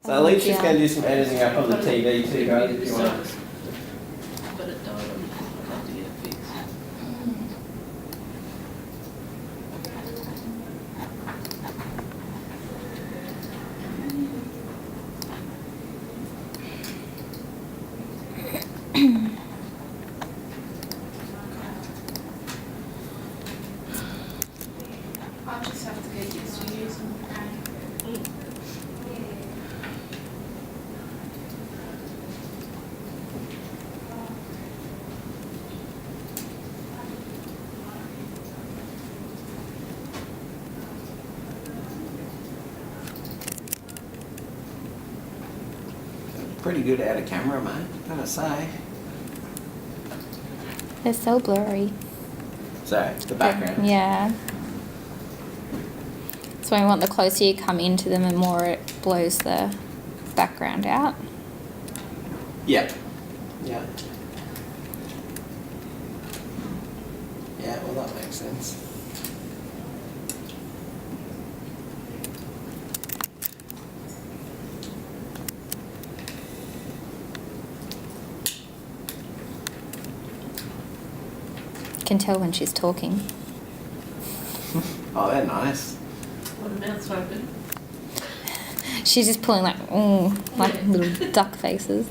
So Alicia's going to do some editing up on the TV too, guys, if you want. But it died on me. I'd like to get it fixed. I'll just have to get used to using the pen. Pretty good out of camera, mate, gotta say. They're so blurry. So, the background. Yeah. So we want the closer you come into them, the more it blows the background out. Yep. Yeah. Yeah, well that makes sense. You can tell when she's talking. Oh, they're nice. When the mouth's open. She's just pulling like Yeah. little duck faces.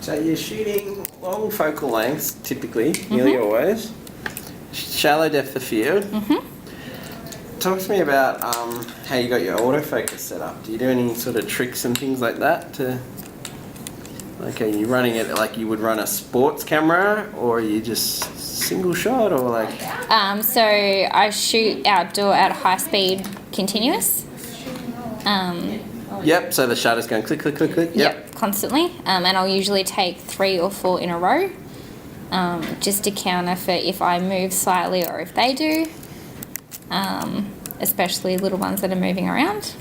So you're shooting long focal lengths, typically, nearly always. Shallow depth of field. Talk to me about how you got your autofocus set up. Do you do any sort of tricks and things like that to, like, are you running it like you would run a sports camera, or are you just single shot, or like? So I shoot outdoor at high speed continuous. Yep. So the shutter's going click, click, click, click. Yep, constantly. And I'll usually take 3 or 4 in a row, just to counter for if I move slightly or if they do, especially little ones that are moving around.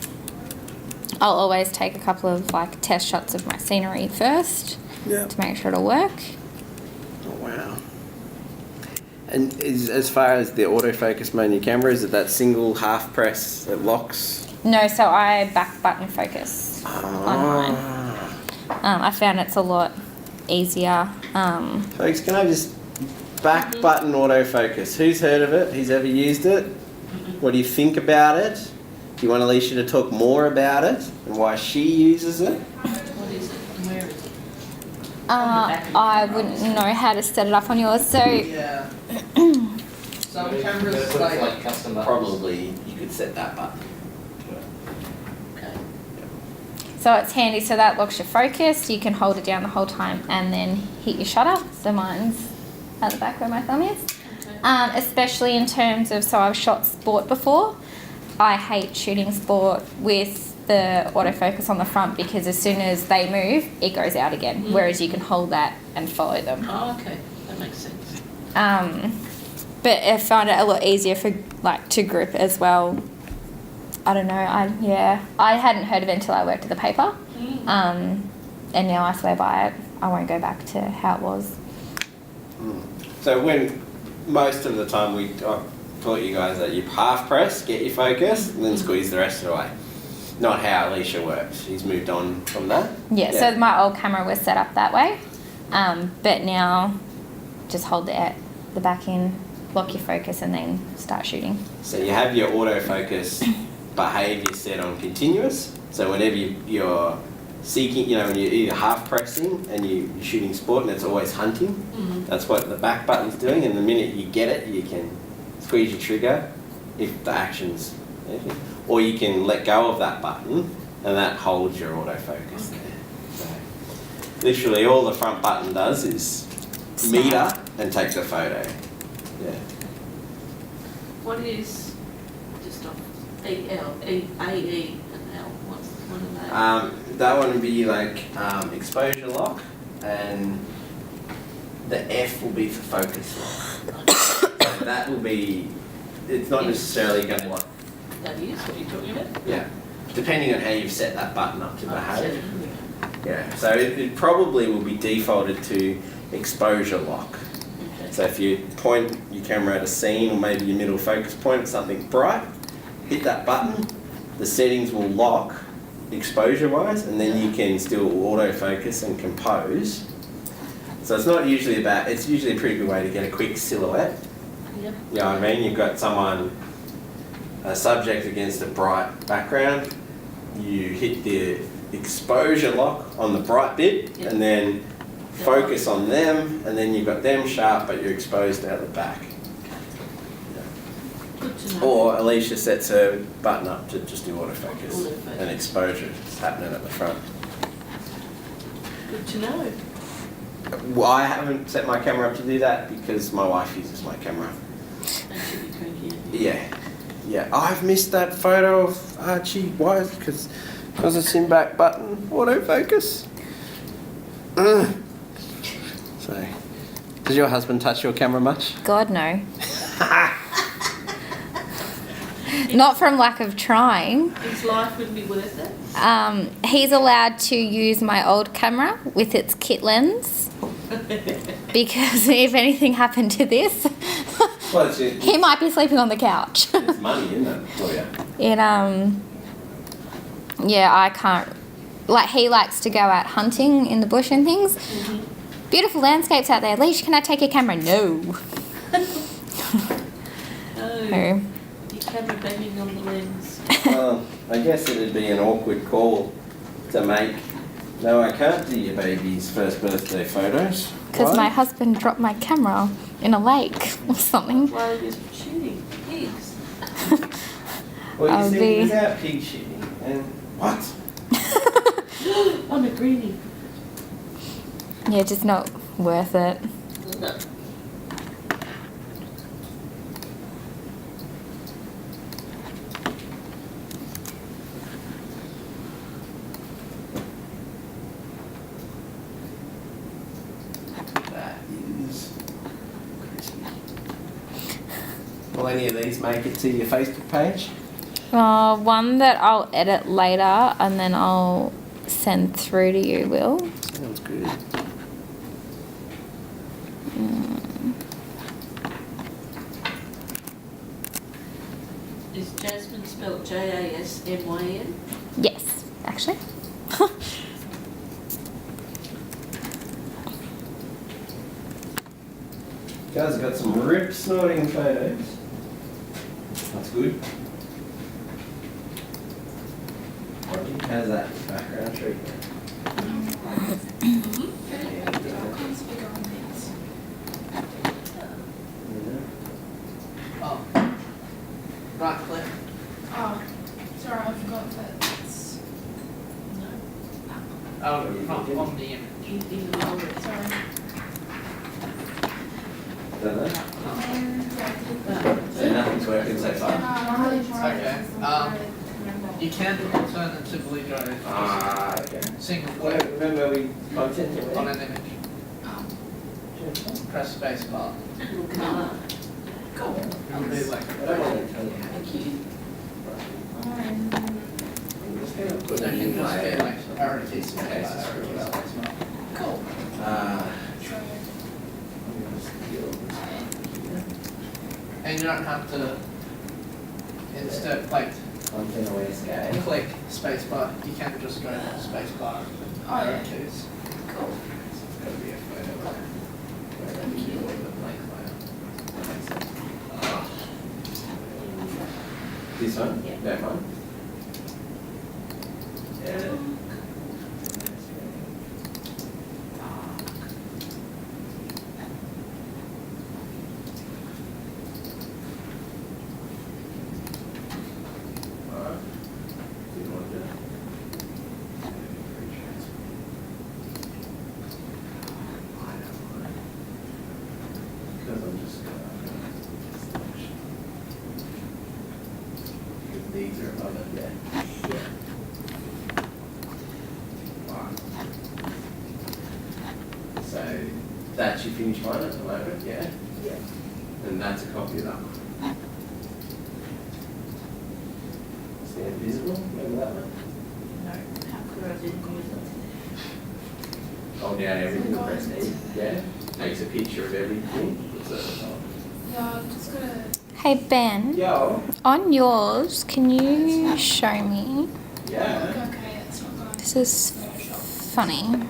I'll always take a couple of like test shots of my scenery first to make sure it'll work. Oh wow. And as far as the autofocus mode in your camera, is it that single half press that locks? No, so I back button focus on mine. I found it's a lot easier. Folks, can I just back button autofocus? Who's heard of it? Who's ever used it? What do you think about it? Do you want Aleisha to talk more about it and why she uses it? What is it and where is it? I wouldn't know how to set it up on yours, so Yeah. Some cameras like custom buttons. Probably you could set that button. Okay. so it's handy. So that locks your focus. You can hold it down the whole time and then hit your shutter. So mine's at the back where my thumb is. Okay. Especially in terms of, so I've shot sport before. I hate shooting sport with the autofocus on the front because as soon as they move, it goes out again. Whereas you can hold that and follow them. Oh, okay. That makes sense. But I find it a lot easier for like to grip as well. I don't know. I hadn't heard of it until I worked at the paper, and now I swear by it. I won't go back to how it was. So when most of the time I taught you guys that you half press, get your focus, and then squeeze the rest of it away. Not how Aleisha works. She's moved on from that. Yeah. So my old camera was set up that way, but now just hold the back in, lock your focus, and then start shooting. So you have your autofocus behaviour set on continuous. So whenever you're seeking, when you're either half pressing and you're shooting sport and it's always hunting, that's what the back button's doing. And the minute you get it, you can squeeze your trigger if the action's anything. Or you can let go of that button and that holds your autofocus there. So literally all the front button does is meter and take the photo. Yeah. What is just off AE and L? What are they? That one would be like exposure lock and the F will be for focus lock. So that will be, it's not necessarily going to, That is what you're talking about? yeah, depending on how you've set that button up to behave. Yeah. Yeah, so it probably will be defaulted to exposure lock. Okay. So if you point your camera at a scene or maybe your middle focus point at something bright, hit that button, the settings will lock exposure wise, and then you can still autofocus and compose. So it's not usually about, it's usually a pretty good way to get a quick silhouette. Yep. You know what I mean? You've got someone, a subject against a bright background, you hit the exposure lock on the bright bit, Yep. and then focus on them, and then you've got them sharp but you're exposed out the back. Good to know. Or Aleisha sets her button up to just do autofocus, Autofocus. and exposure is happening at the front. Good to know. Well, I haven't set my camera up to do that because my wife uses my camera. That should be cranky. Yeah, yeah. I've missed that photo of Archie. Why? Because it's in back button autofocus. So, does your husband touch your camera much? God, no. Not from lack of trying. His life would be worth it. He's allowed to use my old camera with its kit lens because if anything happened to this, Well, it's he might be sleeping on the couch. it's money, isn't it, for you? Yeah, I can't. Like, he likes to go out hunting in the bush and things. Beautiful landscapes out there. Leash, can I take your camera? No. Oh, So, your camera banging on the lens. Well, I guess it'd be an awkward call to make. No, I can't do your baby's first birthday photos. because Why? my husband dropped my camera in a lake or something. While he was shooting pigs. Well, you I'll see, be- without pig shitting, and what? I'm a greenie. Yeah, just not worth it. No. That is crispy. Will any of these make it to your Facebook page? One that I'll edit later and then I'll send through to you, Will. Sounds good. Is Jasmine spelled Jasmyn? Yes, actually. You guys have got some rip snorting photos. That's good. How's that background treatment? Oh. Right click. Oh, sorry, I forgot that it's, Oh, from on the image. sorry. Don't know. Yeah, I did that. So nothing's working so far. I'm really trying Okay, to remember. You can alternatively go Okay. single Well, click remember we content on an image. Oh, Press space bar. Look at that. cool. It'll be like Thank you. I'm I'm just gonna put so it it in can just be my like priority cases space for bar. space bar. cool. I'm Sorry. gonna steal this one. And you don't have to insert like Content away escape. click space bar. You can just go space bar and Oh, yeah. arrow keys. Cool. It's gotta be a photo where I keep all the blank photo. That makes sense. This one? Yeah. That one? Yeah. Alright. Do you want to do that? Because I'm just gonna. These are above So that's your finished one at the moment, yeah? Yeah. And that's a copy of that one. Stand visible, remember that one? No, how could I didn't use Hold down everything, press E, yeah? Takes a picture of everything, puts it at the top. No, I'm just gonna. Hey Ben, Yo, on yours, can you show me? yeah. Okay, it's not going. This is funny. it.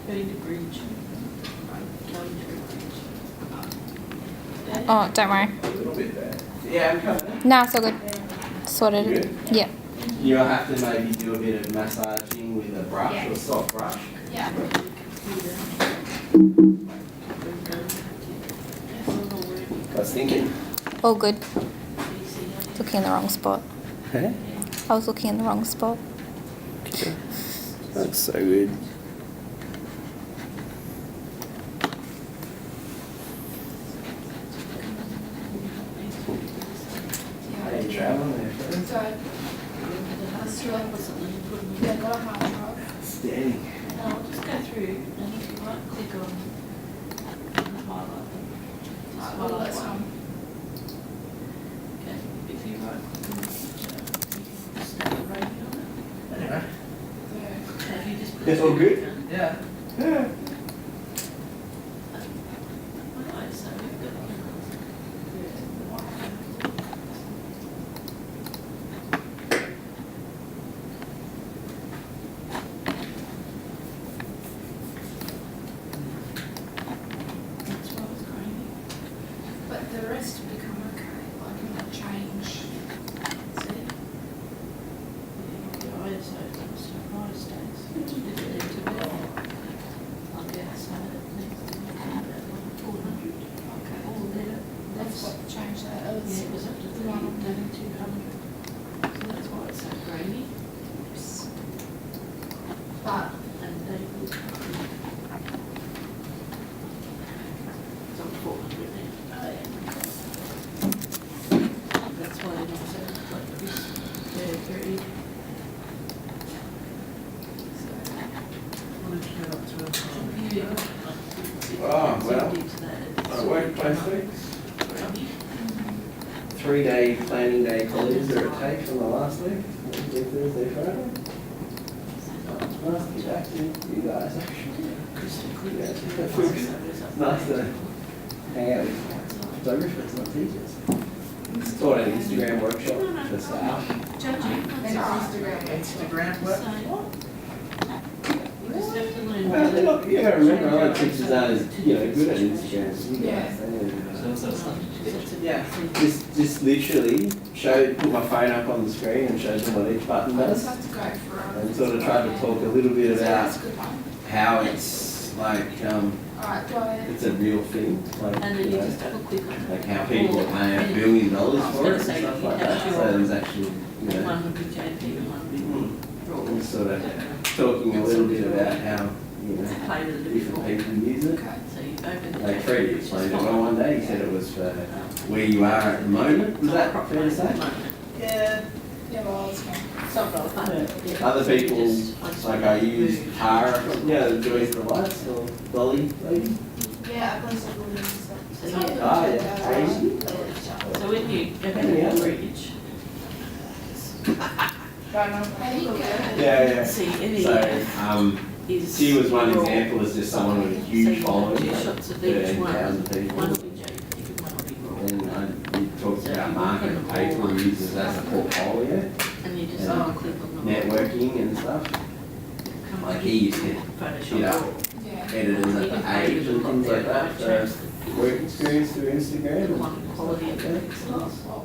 Going to bridge. Going to bridge. Oh, don't worry. A little bit there. Yeah, I'm coming. No, it's all good. Sorted. Good? Yep. You'll have to maybe do a bit of massaging with a brush or soft brush. Yeah. I was thinking. All good. Looking in the wrong spot. Huh? I was looking in the wrong spot. That's so good. How you traveling there, friend? So, let's do like yeah, got a hard drive. Standing. No, I'll just go through and if you right click on the highlight them. Just Well, highlight that's one. Okay, if you right click on the picture, you can start the rating on it. Anyway, Yeah. So if you just put It's all the good? icon, yeah. Yeah. Alright, so we've got that's why I was green. But the rest will become okay. Like, will not change. See? The ISO comes to high states. If it needs to be on the outside, it needs to be about 400. Okay. All there. That's what changed that. It was, Yeah, it was up to the one on 3200. So that's why it's so grainy. But And they would. It's on 400 now. That's why it also like this. They're very. Want to turn up to a Oh, well, I worked last week. 3-day planning day colleges are at TAFE from the last week. Wednesday, Thursday, Friday. Nice to be back to you guys, actually. Yeah, it's nice to hang out with photographers, not teachers. Taught an Instagram workshop for staff. Judging. it's our Instagram. Instagram work. You just have to learn. Well, they're not, you gotta remember, a lot of teachers aren't as, good at Instagram as you guys. Yeah. Yeah. Just literally put my phone up on the screen and show them what each button I just does. have to go for And sort of try to talk a little bit So about that's a good one. how it's like, Alright, do I? it's a real thing, like, And then you you know, just double click on it. like how people are paying $1 billion for it and stuff like that. So there's actually, you know, One would be JP and one would be raw. and sort of talking a little bit about how, you know, Play with it different before. people use it. Okay. So you open the. Like Freddie explained it well one day, he said it was for where you are at the moment, was that fair to say? Yeah. Yeah, well, it's fine. It's not real fun. Yeah. Other people, Just like I use Tara, or something, you know, the Joyce the Lights or Dolly lady. Yeah, I've got some good ones. So yeah. Oh, yeah, crazy. So when you open Yeah. the bridge, There you go. Yeah, see any So, is. she was one raw. example, is just someone with a So huge you have following, two like shots of each one. 13,000 people. One will be JP and one will be raw. And we talked about marketing paper uses as a portfolio, And you just Yeah. double click on the. networking and stuff. Come Like on, he used to Photoshop Yeah. raw. Yeah. editors at the age and things like that, so work experience through The Instagram. and one quality of stuff like the that. pixels. Well,